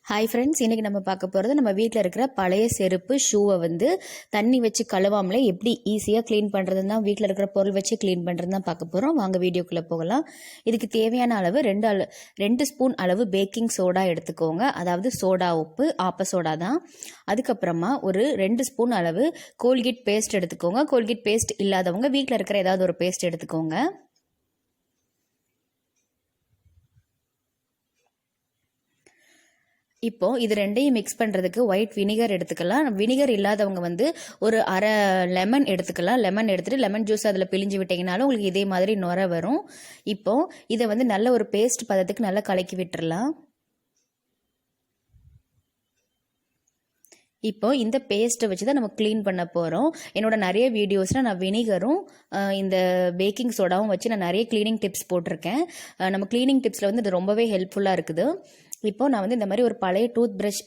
Hi friends, இன்றைக்கி நம்ம பார்க்க போகிறது நம்ம வீட்டில் இருக்கிற பழைய செருப்பு ஷூவை வந்து தண்ணி வச்சு கழுவாமலே எப்படி ஈஸியாக க்ளீன் பண்ணுறதுன்னு தான், வீட்டில் இருக்கிற பொருள் வச்சு க்ளீன் பண்ணுறது தான் பார்க்க போகிறோம். வாங்க வீடியோக்குள்ளே போகலாம். இதுக்கு தேவையான அளவு 2 ஸ்பூன் அளவு பேக்கிங் சோடா எடுத்துக்கோங்க. அதாவது சோடா உப்பு, ஆப்ப சோடா தான். அதுக்கப்புறமா ஒரு 2 ஸ்பூன் அளவு கோல்கேட் பேஸ்ட் எடுத்துக்கோங்க. கோல்கேட் பேஸ்ட் இல்லாதவங்க வீட்டில் இருக்கிற ஏதாவது ஒரு பேஸ்ட் எடுத்துக்கோங்க. இப்போ இது ரெண்டையும் மிக்ஸ் பண்ணுறதுக்கு ஒயிட் வினிகர் எடுத்துக்கலாம். வினிகர் இல்லாதவங்க வந்து ஒரு அரை லெமன் எடுத்துக்கலாம். லெமன் எடுத்துகிட்டு லெமன் ஜூஸ் அதில் பிழிஞ்சு விட்டிங்கனாலும் உங்களுக்கு இதே மாதிரி நுர வரும். இப்போ இதை வந்து நல்ல ஒரு பேஸ்ட் பதத்துக்கு நல்லா கலக்கி விட்டுறலாம். இப்போ இந்த பேஸ்ட்டை வச்சு தான் நம்ம க்ளீன் பண்ண போகிறோம். என்னோட நிறைய வீடியோஸில் நான் வினிகரும் இந்த பேக்கிங் சோடாவும் வச்சு நான் நிறைய க்ளீனிங் டிப்ஸ் போட்டிருக்கேன். நம்ம க்ளீனிங் டிப்ஸில் வந்து இது ரொம்பவே ஹெல்ப்ஃபுல்லாக இருக்குது. இப்போ நான் வந்து இந்த மாதிரி ஒரு பழைய டூத் ப்ரஷ்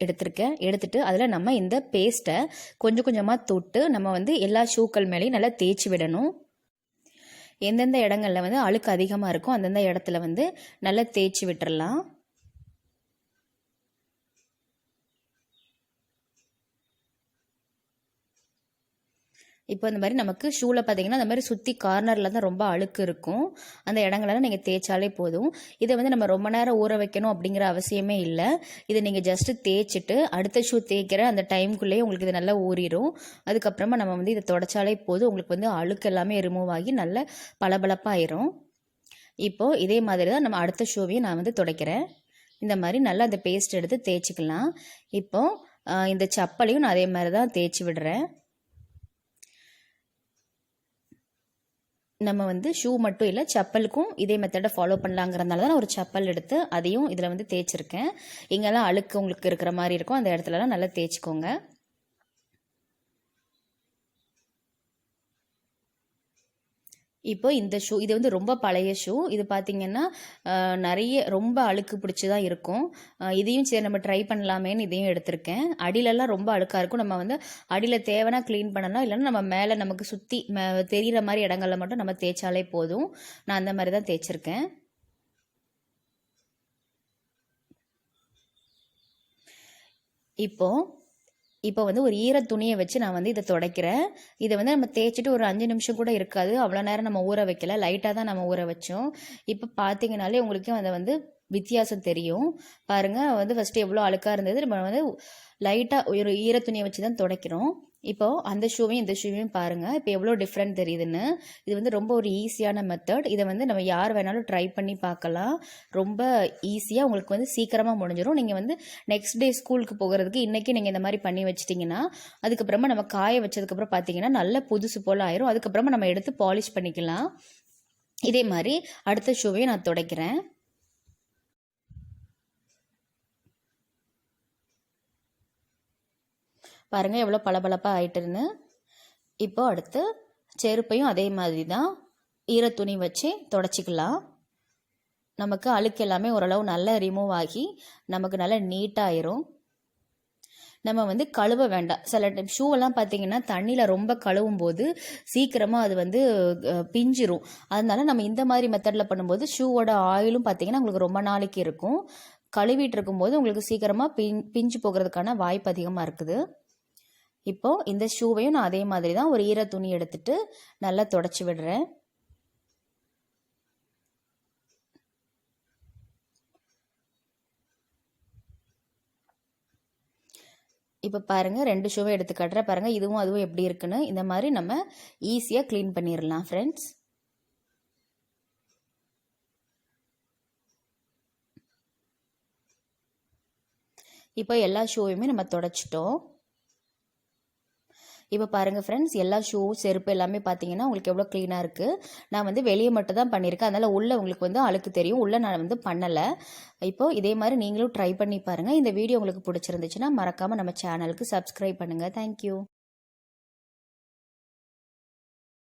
எடுத்துட்டு அதில் நம்ம இந்த பேஸ்ட்டை கொஞ்சம் கொஞ்சமாக தொட்டு நம்ம வந்து எல்லா ஷூக்கள் மேலேயும் நல்லா தேய்ச்சி விடணும். எந்தெந்த இடங்கள்ல வந்து அழுக்கு அதிகமாக இருக்கும் அந்தந்த இடத்துல வந்து நல்லா தேய்ச்சி விட்டுறலாம். இப்போ இந்த மாதிரி நமக்கு ஷூவில் பார்த்தீங்கன்னா அந்த மாதிரி சுற்றி கார்னரில் தான் ரொம்ப அழுக்கு இருக்கும். அந்த இடங்களெல்லாம் நீங்கள் தேய்ச்சாலே போதும். இதை வந்து நம்ம ரொம்ப நேரம் ஊற வைக்கணும் அப்படிங்கிற அவசியமே இல்லை. இதை நீங்கள் ஜஸ்ட்டு தேய்ச்சிட்டு அடுத்த ஷூ தேய்க்கிற அந்த டைமுக்குள்ளேயே உங்களுக்கு இது நல்லா ஊறிடும். அதுக்கப்புறமா நம்ம வந்து இதை தொடச்சாலே போதும். உங்களுக்கு வந்து அழுக்கு எல்லாமே ரிமூவ் ஆகி நல்ல பளபளப்பாயிரும். இப்போது இதே மாதிரி தான் நம்ம அடுத்த ஷூவையும் நான் வந்து துடைக்கிறேன். இந்த மாதிரி நல்லா அந்த பேஸ்ட் எடுத்து தேய்ச்சிக்கலாம். இப்போது இந்த சப்பலையும் நான் அதே மாதிரி தான் தேய்ச்சி விடுறேன். நம்ம வந்து ஷூ மட்டும் இல்லை, செப்பலுக்கும் இதே மெத்தடை ஃபாலோ பண்ணலாங்கிறதுனால தான் நான் ஒரு செப்பல் எடுத்து அதையும் இதில் வந்து தேய்ச்சிருக்கேன். இங்கெல்லாம் அழுக்கு உங்களுக்கு இருக்கிற மாதிரி இருக்கும், அந்த இடத்துலலாம் நல்லா தேய்ச்சிக்கோங்க. இப்போ இந்த ஷூ இது வந்து ரொம்ப பழைய ஷூ. இது பார்த்திங்கன்னா நிறைய ரொம்ப அழுக்கு பிடிச்சி தான் இருக்கும். இதையும் சரி நம்ம ட்ரை பண்ணலாமேன்னு இதையும் எடுத்திருக்கேன். அடியிலலாம் ரொம்ப அழுக்காக இருக்கும். நம்ம வந்து அடியில் தேவைன்னா க்ளீன் பண்ணலாம், இல்லைன்னா நம்ம மேலே நமக்கு சுற்றி தெரிகிற மாதிரி இடங்களில் மட்டும் நம்ம தேய்ச்சாலே போதும். நான் அந்த மாதிரி தான் தேய்ச்சிருக்கேன். இப்போ வந்து ஒரு ஈர துணியை வச்சு நான் வந்து இதை துடைக்கிறேன். இதை வந்து நம்ம தேய்ச்சிட்டு ஒரு 5 நிமிஷம் கூட இருக்காது. அவ்வளோ நேரம் நம்ம ஊற வைக்கல, லைட்டாக தான் நம்ம ஊற வச்சோம். இப்போ பார்த்தீங்கனாலே உங்களுக்கும் அதை வந்து வித்தியாசம் தெரியும். பாருங்கள், வந்து ஃபஸ்ட்டு எவ்வளோ அழுக்காக இருந்தது. நம்ம வந்து லைட்டாக ஒரு ஈர துணியை வச்சு தான் துடைக்கிறோம். இப்போது அந்த ஷூவையும் இந்த ஷூவையும் பாருங்கள், இப்போ எவ்வளோ டிஃப்ரெண்ட் தெரியுதுன்னு. இது வந்து ரொம்ப ஒரு ஈஸியான மெத்தட். இதை வந்து நம்ம யார் வேணாலும் ட்ரை பண்ணி பார்க்கலாம். ரொம்ப ஈஸியாக உங்களுக்கு வந்து சீக்கிரமாக முடிஞ்சிடும். நீங்கள் வந்து நெக்ஸ்ட் டே ஸ்கூலுக்கு போகிறதுக்கு இன்றைக்கி நீங்கள் இந்த மாதிரி பண்ணி வச்சிட்டிங்கன்னா அதுக்கப்புறமா நம்ம காய வச்சதுக்கப்புறம் பார்த்தீங்கன்னா நல்ல புதுசு போல் ஆயிரும். அதுக்கப்புறமா நம்ம எடுத்து பாலிஷ் பண்ணிக்கலாம். இதே மாதிரி அடுத்த ஷூவையும் நான் துடைக்கிறேன். பாருங்கள் எவ்வளோ பளபளப்பாக ஆயிட்டுருன்னு. இப்போ அடுத்து செருப்பையும் அதே மாதிரி தான் ஈர துணி வச்சு தொடச்சிக்கலாம். நமக்கு அழுக்கு எல்லாமே ஓரளவு நல்லா ரிமூவ் ஆகி நமக்கு நல்லா நீட்டாயிரும். நம்ம வந்து கழுவ வேண்டாம். சில டைம் ஷூவெல்லாம் பார்த்தீங்கன்னா தண்ணியில் ரொம்ப கழுவும் போது சீக்கிரமாக அது வந்து பிஞ்சிரும். அதனால நம்ம இந்த மாதிரி மெத்தடில் பண்ணும்போது ஷூவோட ஆயிலும் பார்த்தீங்கன்னா உங்களுக்கு ரொம்ப நாளைக்கு இருக்கும். கழுவிட்டு இருக்கும்போது உங்களுக்கு சீக்கிரமாக பிஞ்சு போகிறதுக்கான வாய்ப்பு அதிகமாக இருக்குது. இப்போது இந்த ஷூவையும் நான் அதே மாதிரி தான் ஒரு ஈர துணி எடுத்துட்டு நல்லா தொடச்சி விடுறேன். இப்போ பாருங்கள், 2 ஷூவை எடுத்து காட்டுறேன். பாருங்கள், இதுவும் அதுவும் எப்படி இருக்குன்னு. இந்த மாதிரி நம்ம ஈஸியாக க்ளீன் பண்ணிடலாம் ஃப்ரெண்ட்ஸ். இப்போ எல்லா ஷூவையுமே நம்ம தொடச்சிட்டோம். இப்போ பாருங்கள் ஃப்ரெண்ட்ஸ், எல்லா ஷூ செருப்பு எல்லாமே பார்த்தீங்கன்னா உங்களுக்கு எவ்வளோ க்ளீனாக இருக்குது. நான் வந்து வெளியே மட்டும் தான் பண்ணியிருக்கேன், அதனால் உள்ளே உங்களுக்கு வந்து அழுக்கு தெரியும். உள்ளே நான் வந்து பண்ணலை. இப்போது இதே மாதிரி நீங்களும் ட்ரை பண்ணி பாருங்கள். இந்த வீடியோ உங்களுக்கு பிடிச்சிருந்துச்சுன்னா மறக்காமல் நம்ம சேனலுக்கு சப்ஸ்கிரைப் பண்ணுங்கள். தேங்க்யூ.